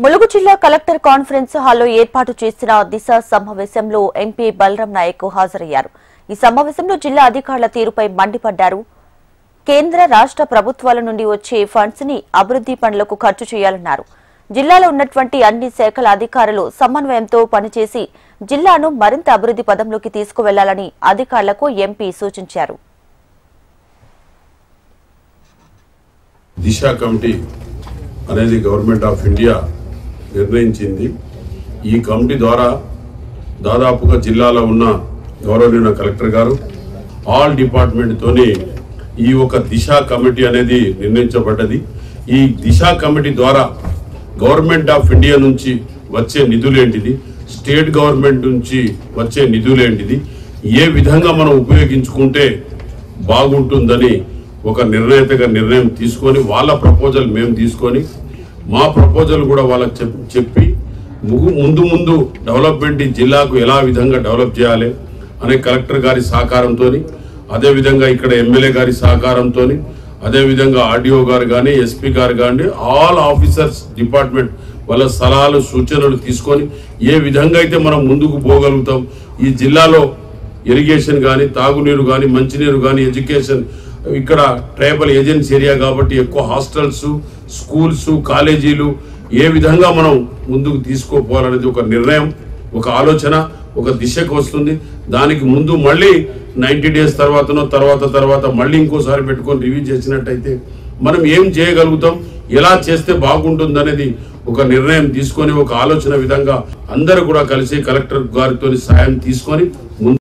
ములుగు జిల్లా collector conference హాల్లో ఏర్పాటు చేసిన దిశ సమావేశంలో ఎంపీ బలరాం నాయక్ హాజరయ్యారు. ఈ సమావేశంలో జిల్లా అధికారుల తీరుపై మండిపడ్డారు. కేంద్ర రాష్ట్ర ప్రభుత్వాల నుండి వచ్చే ఫండ్స్ ని అభివృద్ధి పనులకు ఖర్చు చేయాలన్నారు. జిల్లాలో ఉన్నటువంటి అన్ని శాఖల అధికారులు సమన్వయంతో పనిచేసి జిల్లాను మరింత అభివృద్ధి పదంలోకి తీసుకువెళ్లాలని అధికారులకు ఎంపీ సూచించారు. దిశ కమిటీ అనేది గవర్నమెంట్ ఆఫ్ ఇండియా నిర్ణయించింది. ఈ కమిటీ ద్వారా దాదాపుగా జిల్లాలో ఉన్న గౌరవనీయ కలెక్టర్ గారు ఆల్ డిపార్ట్మెంట్ తోని ఈ ఒక దిశ కమిటీ అనేది నిర్ణయించబడ్డది. ఈ దిశ కమిటీ ద్వారా గవర్నమెంట్ ఆఫ్ ఇండియా నుంచి వచ్చే నిధులేంటిది, స్టేట్ గవర్నమెంట్ నుంచి వచ్చే నిధులేంటిది, ఏ విధంగా మనం ఉపయోగించుకుంటే బాగుంటుందని ఒక నిర్ణేతగా నిర్ణయం తీసుకొని వాళ్ళ ప్రపోజల్ మేము తీసుకొని మా ప్రపోజల్ కూడా వాళ్ళకి చెప్పి ముందు డెవలప్మెంట్ ఈ జిల్లాకు ఎలా విధంగా డెవలప్ చేయాలి అనే కలెక్టర్ గారి సహకారంతో, అదేవిధంగా ఇక్కడ ఎమ్మెల్యే గారి సహకారంతో, అదేవిధంగా ఆర్డీఓ గారు కానీ ఎస్పీ గారు కానీ ఆల్ ఆఫీసర్స్ డిపార్ట్మెంట్ వాళ్ళ సలహాలు సూచనలు తీసుకొని ఏ విధంగా అయితే మనం ముందుకు పోగలుగుతాం, ఈ జిల్లాలో ఇరిగేషన్ కానీ తాగునీరు కానీ మంచినీరు కానీ ఎడ్యుకేషన్, ఇక్కడ ట్రైబల్ ఏజెన్సీ ఏరియా కాబట్టి ఎక్కువ హాస్టల్స్ స్కూల్స్ కాలేజీలు ఏ విధంగా మనం ముందుకు తీసుకోపోవాలనేది ఒక నిర్ణయం, ఒక ఆలోచన ఒక దిశకు వస్తుంది. దానికి ముందు మళ్ళీ 90 డేస్ తర్వాత మళ్ళీ ఇంకోసారి పెట్టుకొని రివ్యూ చేసినట్టయితే మనం ఏం చేయగలుగుతాం, ఎలా చేస్తే బాగుంటుంది అనేది ఒక నిర్ణయం తీసుకొని ఒక ఆలోచన విధంగా అందరూ కూడా కలిసి కలెక్టర్ గారితో సాయం తీసుకొని